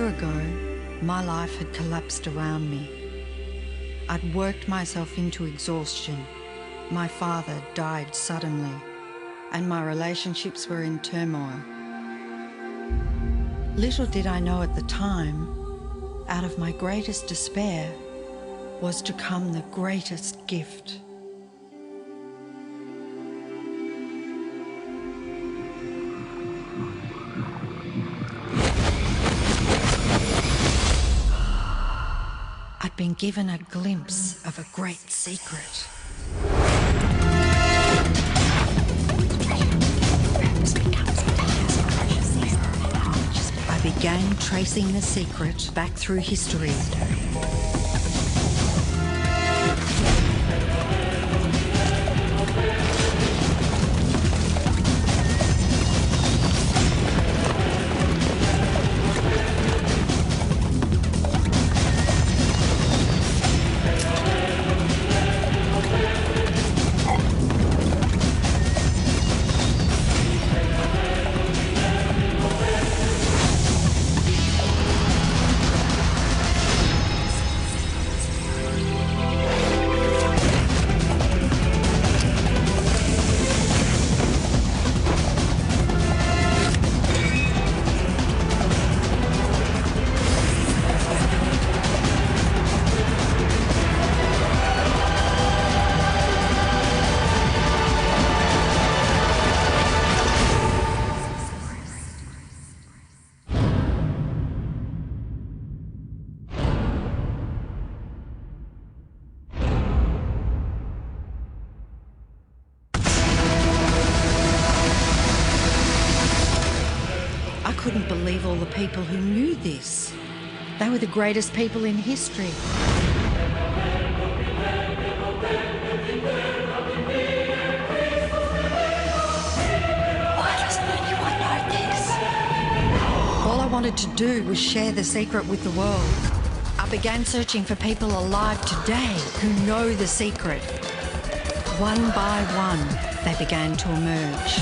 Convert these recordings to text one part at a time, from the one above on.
year ago, my life had collapsed around me. I'd worked myself into exhaustion. My father died suddenly, and my relationships were in turmoil. Little did I know at the time, out of my greatest despair was to come the greatest gift. I'd been given a glimpse of a great secret. I began tracing the secret back through history. I couldn't believe all the people who knew this. They were the greatest people in history. Why doesn't anyone know this? All I wanted to do was share the secret with the world. I began searching for people alive today who know the secret. One by one, they began to emerge.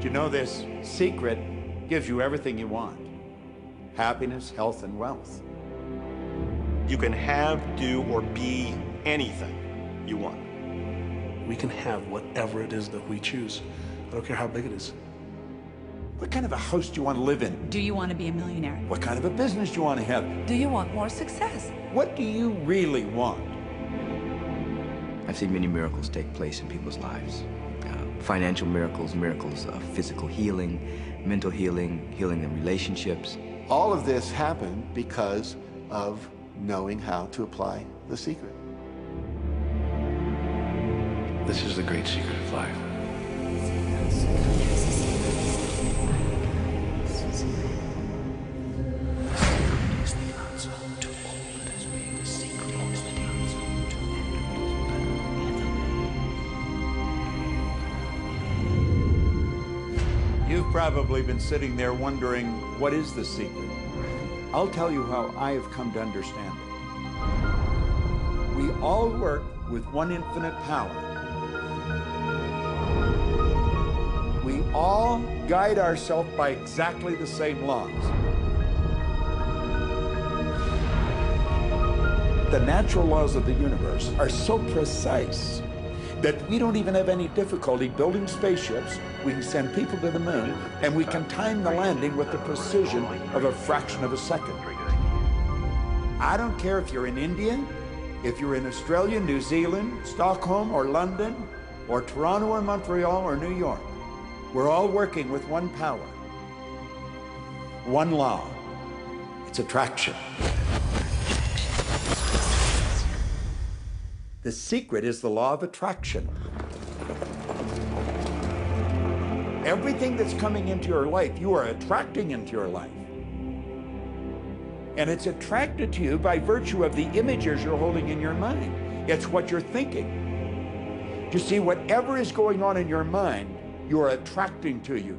You know, this secret gives you everything you want. Happiness, health, and wealth. You can have, do, or be anything you want. We can have whatever it is that we choose. I don't care how big it is. What kind of a house do you want to live in? Do you want to be a millionaire? What kind of a business do you want to have? Do you want more success? What do you really want? I've seen many miracles take place in people's lives. Financial miracles, miracles of physical healing, mental healing, healing in relationships. All of this happened because of knowing how to apply the secret. This is the great secret of life. You've probably been sitting there wondering, what is the secret? I'll tell you how I have come to understand it. We all work with one infinite power. We all guide ourselves by exactly the same laws. The natural laws of the universe are so precise that we don't even have any difficulty building spaceships. We can send people to the moon, and we can time the landing with the precision of a fraction of a second. I don't care if you're in India, if you're in Australia, New Zealand, Stockholm, or London, or Toronto, or Montreal, or New York. We're all working with one power, one law. It's attraction. The secret is the law of attraction. Everything that's coming into your life, you are attracting into your life. And it's attracted to you by virtue of the images you're holding in your mind. It's what you're thinking. You see, whatever is going on in your mind, you are attracting to you.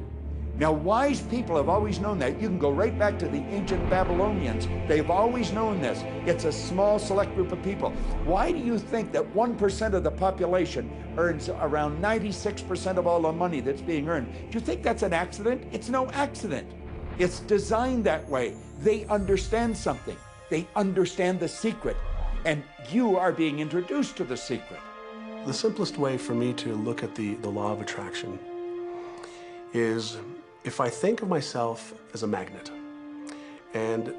Now, wise people have always known that. You can go right back to the ancient Babylonians. They've always known this. It's a small, select group of people. Why do you think that 1% of the population earns around 96% of all the money that's being earned? Do you think that's an accident? It's no accident. It's designed that way. They understand something. They understand the secret. And you are being introduced to the secret. The simplest way for me to look at the law of attraction is if I think of myself as a magnet, and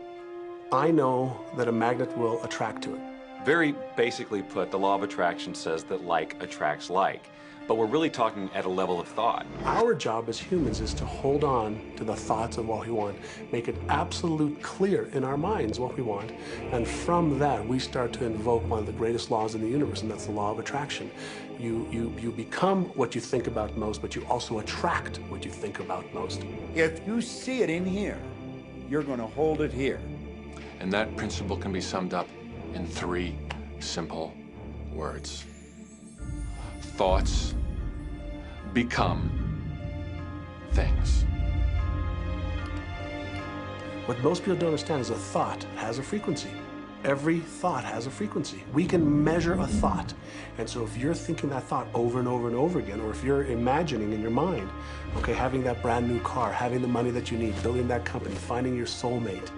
I know that a magnet will attract to it. Very basically put, the law of attraction says that like attracts like, but we're really talking at a level of thought. Our job as humans is to hold on to the thoughts of what we want, make it absolute clear in our minds what we want, and from that we start to invoke one of the greatest laws in the universe, and that's the law of attraction. You become what you think about most, but you also attract what you think about most. If you see it in here, you're going to hold it here. And that principle can be summed up in 3 simple words. Thoughts become things. What most people don't understand is a thought has a frequency. Every thought has a frequency. We can measure a thought. And so if you're thinking that thought over and over and over again, or if you're imagining in your mind, okay, having that brand new car, having the money that you need, building that company, finding your soulmate,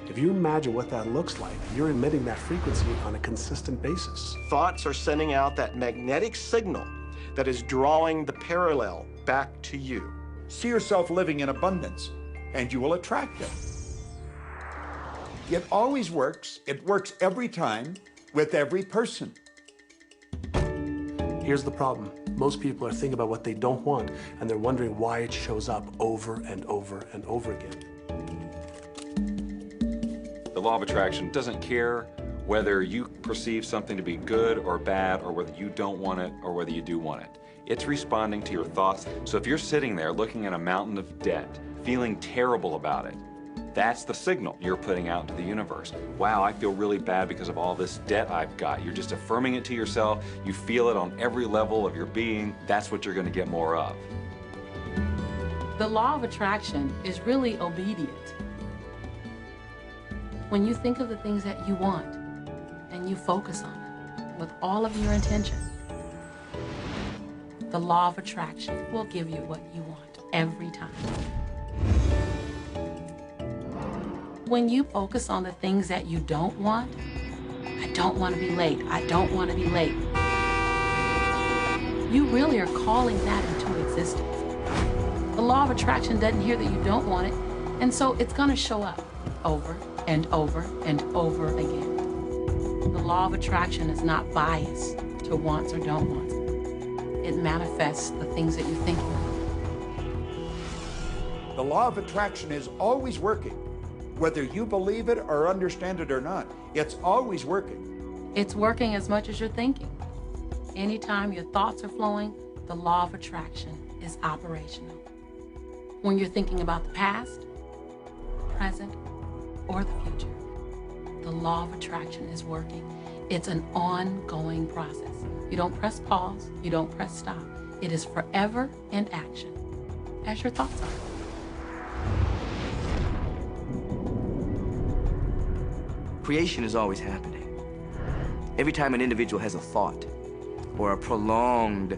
if you imagine what that looks like, you're emitting that frequency on a consistent basis. Thoughts are sending out that magnetic signal that is drawing the parallel back to you. See yourself living in abundance, and you will attract it. It always works. It works every time with every person. Here's the problem. Most people are thinking about what they don't want, and they're wondering why it shows up over and over and over again. The law of attraction doesn't care whether you perceive something to be good or bad, or whether you don't want it or whether you do want it. It's responding to your thoughts. So if you're sitting there looking at a mountain of debt, feeling terrible about it, that's the signal you're putting out to the universe. Wow, I feel really bad because of all this debt I've got. You're just affirming it to yourself. You feel it on every level of your being. That's what you're going to get more of. The law of attraction is really obedient. When you think of the things that you want and you focus on them with all of your intention, the law of attraction will give you what you want every time. When you focus on the things that you don't want, I don't want to be late, I don't want to be late, you really are calling that into existence. The law of attraction doesn't hear that you don't want it, and so it's going to show up over and over and over again. The law of attraction is not biased to wants or don't wants. It manifests the things that you think about. The law of attraction is always working. Whether you believe it or understand it or not, it's always working. It's working as much as you're thinking. Anytime your thoughts are flowing, the law of attraction is operational. When you're thinking about the past, present, or the future, the law of attraction is working. It's an ongoing process. You don't press pause, you don't press stop. It is forever in action, as your thoughts are. Creation is always happening. Every time an individual has a thought or a prolonged,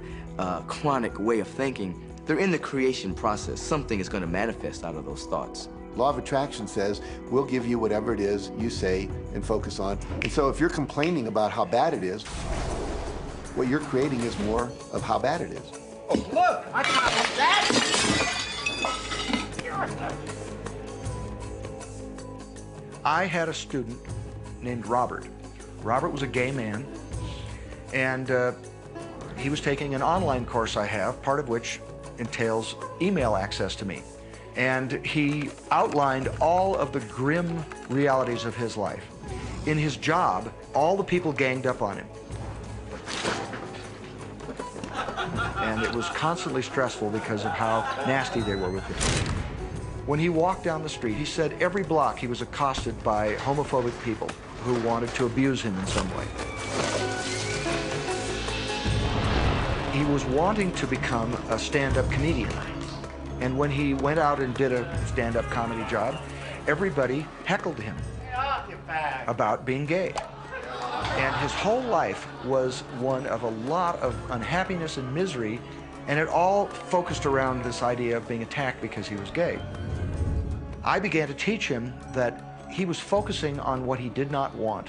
chronic way of thinking, they're in the creation process. Something is going to manifest out of those thoughts. Law of attraction says, we'll give you whatever it is you say and focus on. And so if you're complaining about how bad it is, what you're creating is more of how bad it is. Oh, look, I got that. I had a student named Robert. Robert was a gay man, and he was taking an online course I have, part of which entails email access to me. And he outlined all of the grim realities of his life. In his job, all the people ganged up on him. And it was constantly stressful because of how nasty they were with him. When he walked down the street, he said every block he was accosted by homophobic people who wanted to abuse him in some way. He was wanting to become a stand-up comedian. And when he went out and did a stand-up comedy job, everybody heckled him about being gay. And his whole life was one of a lot of unhappiness and misery, and it all focused around this idea of being attacked because he was gay. I began to teach him that he was focusing on what he did not want.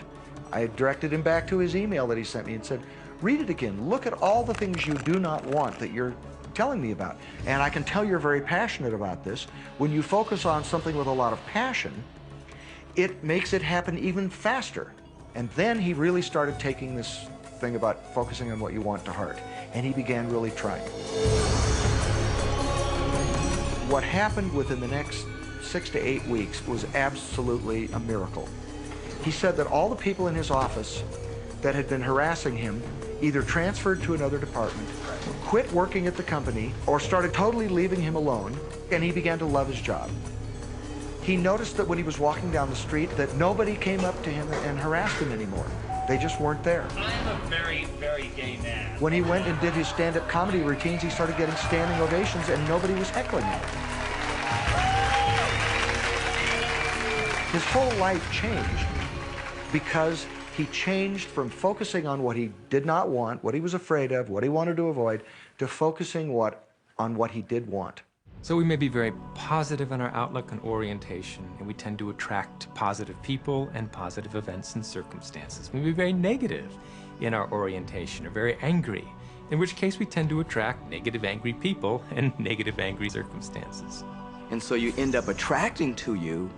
I directed him back to his email that he sent me and said, read it again. Look at all the things you do not want that you're telling me about. And I can tell you're very passionate about this. When you focus on something with a lot of passion, it makes it happen even faster. And then he really started taking this thing about focusing on what you want to heart. And he began really trying. What happened within the next 6 to 8 weeks was absolutely a miracle. He said that all the people in his office that had been harassing him either transferred to another department, quit working at the company, or started totally leaving him alone, and he began to love his job. He noticed that when he was walking down the street that nobody came up to him and harassed him anymore. They just weren't there. I'm a very, very gay man. When he went and did his stand-up comedy routines, he started getting standing ovations and nobody was heckling him. His whole life changed because he changed from focusing on what he did not want, what he was afraid of, what he wanted to avoid, to focusing on what he did want. So we may be very positive in our outlook and orientation, and we tend to attract positive people and positive events and circumstances. We may be very negative in our orientation or very angry, in which case we tend to attract negative, angry people and negative, angry circumstances. And so you end up attracting to you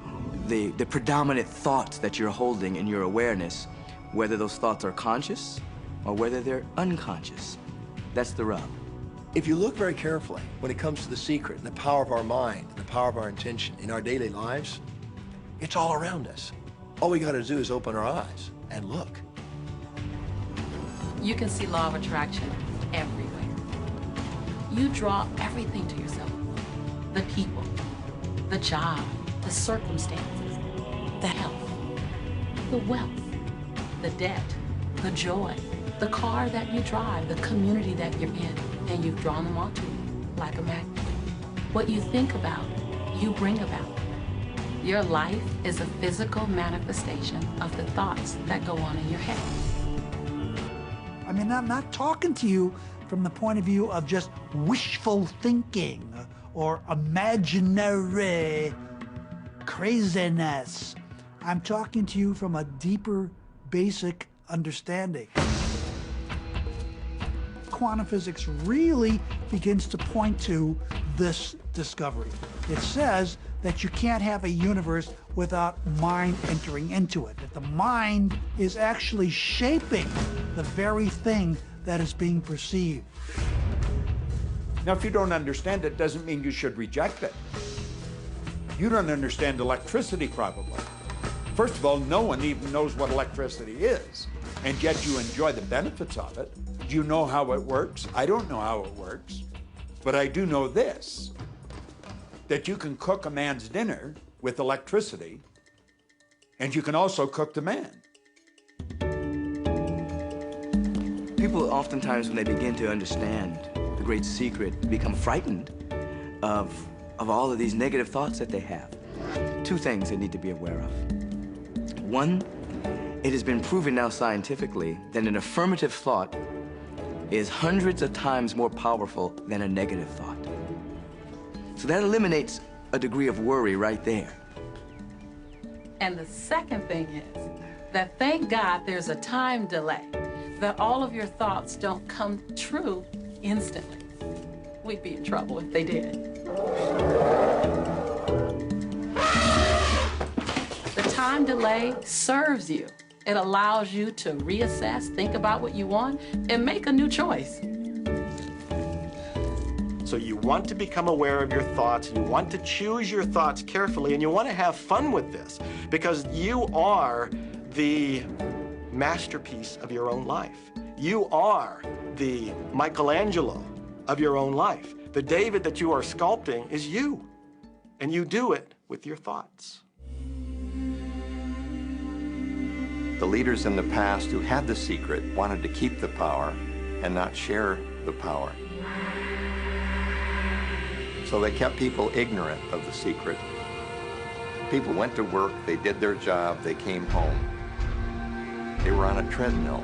the predominant thoughts that you're holding in your awareness, whether those thoughts are conscious or whether they're unconscious. That's the rub. If you look very carefully when it comes to the secret and the power of our mind and the power of our intention in our daily lives, it's all around us. All we got to do is open our eyes and look. You can see law of attraction everywhere. You draw everything to yourself. The people, the job, the circumstances, the health, the wealth, the debt, the joy, the car that you drive, the community that you're in, and you've drawn them onto you like a magnet. What you think about, you bring about. Your life is a physical manifestation of the thoughts that go on in your head. I mean, I'm not talking to you from the point of view of just wishful thinking or imaginary craziness. I'm talking to you from a deeper, basic understanding. Quantum physics really begins to point to this discovery. It says that you can't have a universe without mind entering into it, that the mind is actually shaping the very thing that is being perceived. Now, if you don't understand it, doesn't mean you should reject it. You don't understand electricity, probably. First of all, no one even knows what electricity is, and yet you enjoy the benefits of it. Do you know how it works? I don't know how it works, but I do know this, that you can cook a man's dinner with electricity, and you can also cook the man. People oftentimes, when they begin to understand the great secret, become frightened of all of these negative thoughts that they have. Two things they need to be aware of. One, it has been proven now scientifically that an affirmative thought is hundreds of times more powerful than a negative thought. So that eliminates a degree of worry right there. And the second thing is that thank God there's a time delay, that all of your thoughts don't come true instantly. We'd be in trouble if they did. The time delay serves you. It allows you to reassess, think about what you want, and make a new choice. So you want to become aware of your thoughts, you want to choose your thoughts carefully, and you want to have fun with this, because you are the masterpiece of your own life. You are the Michelangelo of your own life. The David that you are sculpting is you, and you do it with your thoughts. The leaders in the past who had the secret wanted to keep the power and not share the power. So they kept people ignorant of the secret. People went to work, they did their job, they came home. They were on a treadmill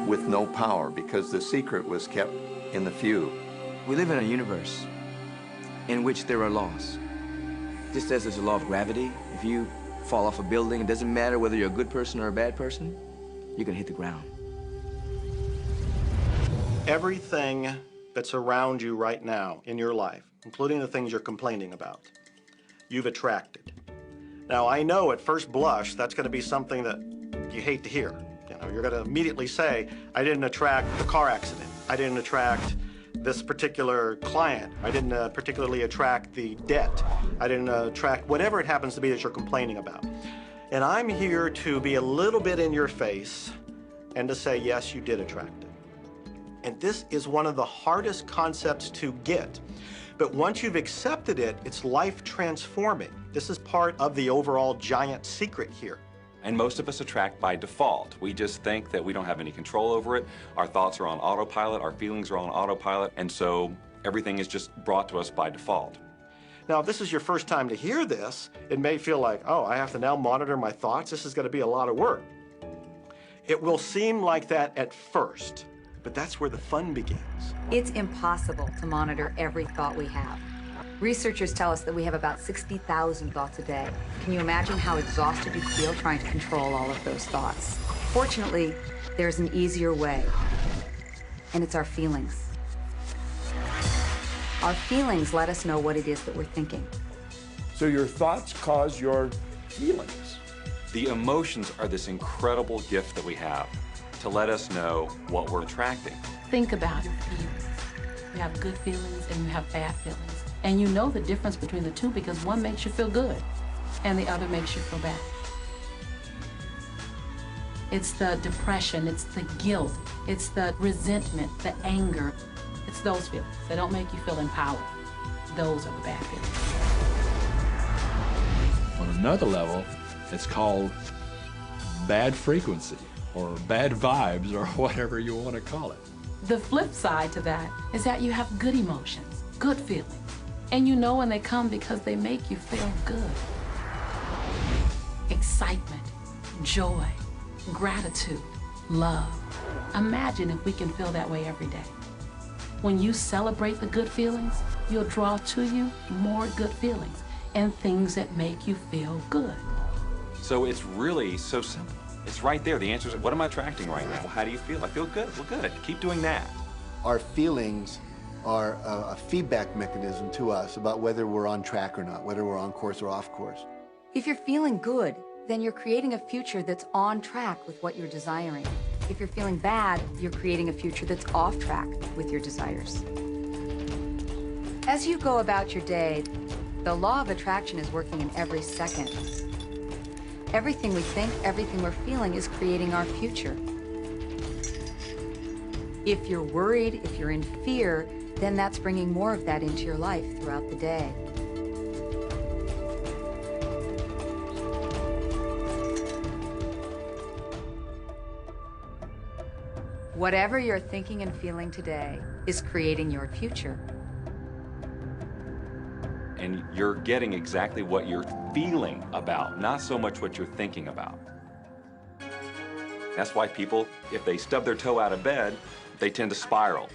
with no power because the secret was kept in the few. We live in a universe in which there are laws. Just as there's a law of gravity, if you fall off a building, it doesn't matter whether you're a good person or a bad person, you're gonna hit the ground. Everything that's around you right now in your life, including the things you're complaining about, you've attracted. Now, I know at first blush that's going to be something that you hate to hear. You know, you're going to immediately say, I didn't attract the car accident. I didn't attract this particular client. I didn't particularly attract the debt. I didn't attract whatever it happens to be that you're complaining about. And I'm here to be a little bit in your face and to say, yes, you did attract it. And this is one of the hardest concepts to get. But once you've accepted it, it's life transforming. This is part of the overall giant secret here. And most of us attract by default. We just think that we don't have any control over it. Our thoughts are on autopilot, our feelings are on autopilot, and so everything is just brought to us by default. Now, if this is your first time to hear this, it may feel like, oh, I have to now monitor my thoughts. This is going to be a lot of work. It will seem like that at first, but that's where the fun begins. It's impossible to monitor every thought we have. Researchers tell us that we have about 60,000 thoughts a day. Can you imagine how exhausted you feel trying to control all of those thoughts? Fortunately, there's an easier way, and it's our feelings. Our feelings let us know what it is that we're thinking. So your thoughts cause your feelings. The emotions are this incredible gift that we have to let us know what we're attracting. Think about your feelings. You have good feelings and you have bad feelings. And you know the difference between the two because one makes you feel good and the other makes you feel bad. It's the depression, it's the guilt, it's the resentment, the anger. It's those feelings. They don't make you feel empowered. Those are the bad feelings. On another level, it's called bad frequency or bad vibes or whatever you want to call it. The flip side to that is that you have good emotions, good feelings. And you know when they come because they make you feel good. Excitement, joy, gratitude, love. Imagine if we can feel that way every day. When you celebrate the good feelings, you'll draw to you more good feelings and things that make you feel good. So it's really so simple. It's right there. The answer is, what am I attracting right now? Well, how do you feel? I feel good. Well, good. Keep doing that. Our feelings are a feedback mechanism to us about whether we're on track or not, whether we're on course or off course. If you're feeling good, then you're creating a future that's on track with what you're desiring. If you're feeling bad, you're creating a future that's off track with your desires. As you go about your day, the law of attraction is working in every second. Everything we think, everything we're feeling is creating our future. If you're worried, if you're in fear, then that's bringing more of that into your life throughout the day. Whatever you're thinking and feeling today is creating your future. And you're getting exactly what you're feeling about, not so much what you're thinking about. That's why people, if they stub their toe out of bed, they tend to spiral.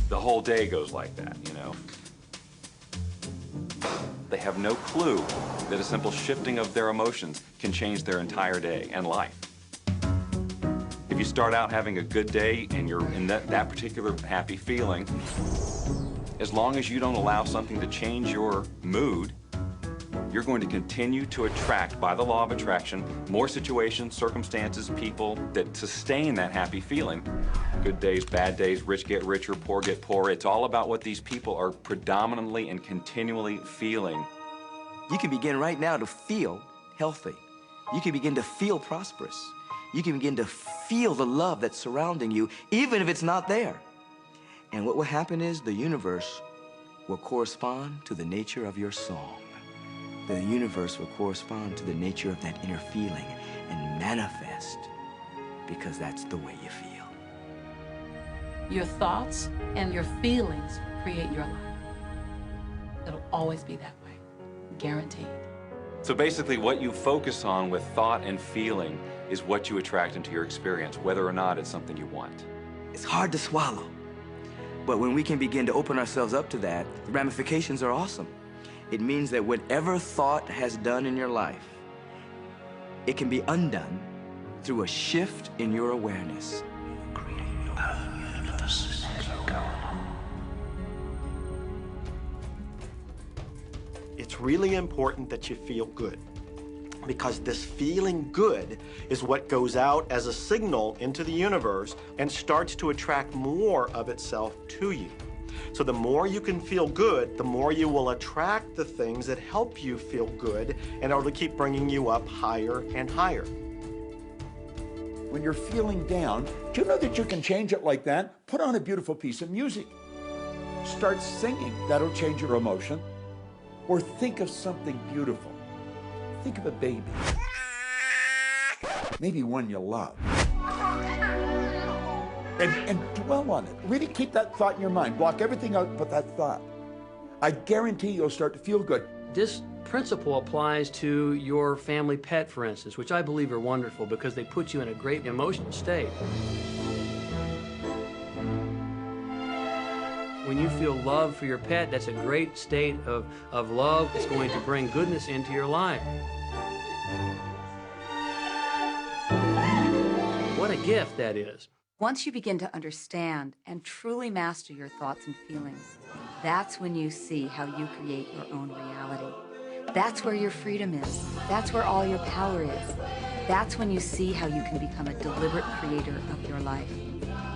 The whole day goes like that, you know? They have no clue that a simple shifting of their emotions can change their entire day and life. If you start out having a good day and you're in that particular happy feeling, as long as you don't allow something to change your mood, you're going to continue to attract, by the law of attraction, more situations, circumstances, people that sustain that happy feeling. Good days, bad days, rich get richer, poor get poorer. It's all about what these people are predominantly and continually feeling. You can begin right now to feel healthy. You can begin to feel prosperous. You can begin to feel the love that's surrounding you, even if it's not there. And what will happen is the universe will correspond to the nature of your song. The universe will correspond to the nature of that inner feeling and manifest because that's the way you feel. Your thoughts and your feelings create your life. It'll always be that way, guaranteed. So basically what you focus on with thought and feeling is what you attract into your experience, whether or not it's something you want. It's hard to swallow, but when we can begin to open ourselves up to that, the ramifications are awesome. It means that whatever thought has done in your life, it can be undone through a shift in your awareness. It's really important that you feel good, because this feeling good is what goes out as a signal into the universe and starts to attract more of itself to you. So the more you can feel good, the more you will attract the things that help you feel good and it'll keep bringing you up higher and higher. When you're feeling down, do you know that you can change it like that? Put on a beautiful piece of music. Start singing. That'll change your emotion. Or think of something beautiful. Think of a baby. Maybe one you love. And dwell on it. Really keep that thought in your mind. Block everything out but that thought. I guarantee you'll start to feel good. This principle applies to your family pet, for instance, which I believe are wonderful because they put you in a great emotional state. When you feel love for your pet, that's a great state of love. It's going to bring goodness into your life. What a gift that is. Once you begin to understand and truly master your thoughts and feelings, that's when you see how you create your own reality. That's where your freedom is. That's where all your power is. That's when you see how you can become a deliberate creator of your life.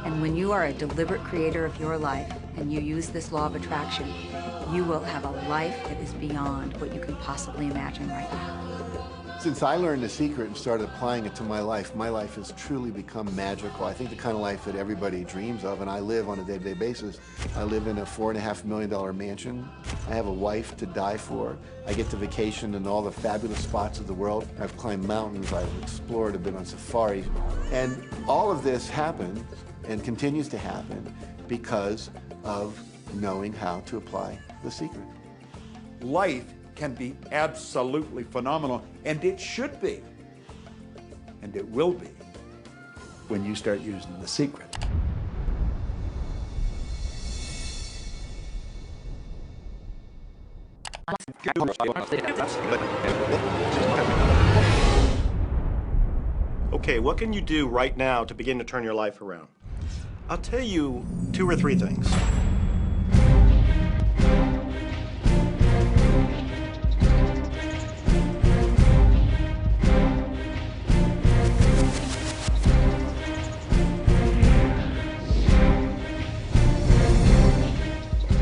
And when you are a deliberate creator of your life and you use this law of attraction, you will have a life that is beyond what you can possibly imagine right now. Since I learned the secret and started applying it to my life has truly become magical. I think the kind of life that everybody dreams of, and I live on a day-to-day basis. I live in a $4.5 million mansion. I have a wife to die for. I get to vacation in all the fabulous spots of the world. I've climbed mountains, I've explored, I've been on safari. And all of this happened and continues to happen because of knowing how to apply the secret. Life can be absolutely phenomenal, and it should be, and it will be, when you start using the secret. Okay, what can you do right now to begin to turn your life around? I'll tell you 2 or 3 things.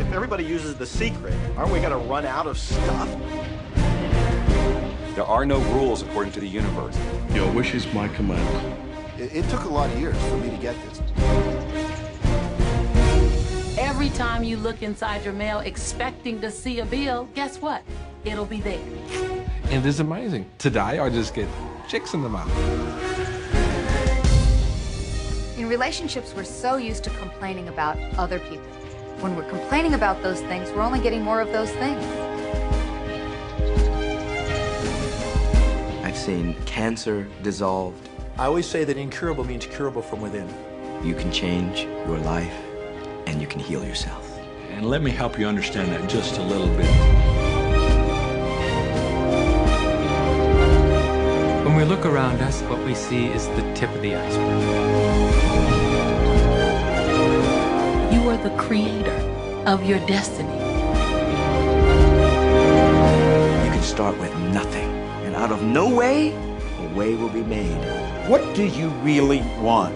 If everybody uses the secret, aren't we going to run out of stuff? There are no rules according to the universe. Your wish is my command. It took a lot of years for me to get this. Every time you look inside your mail expecting to see a bill, guess what? It'll be there. And this is amazing. Today I just get chicks in the mail. In relationships, we're so used to complaining about other people. When we're complaining about those things, we're only getting more of those things. I've seen cancer dissolved. I always say that incurable means curable from within. You can change your life, and you can heal yourself. And let me help you understand that just a little bit. When we look around us, what we see is the tip of the iceberg. You are the creator of your destiny. You can start with nothing, and out of no way, a way will be made. What do you really want?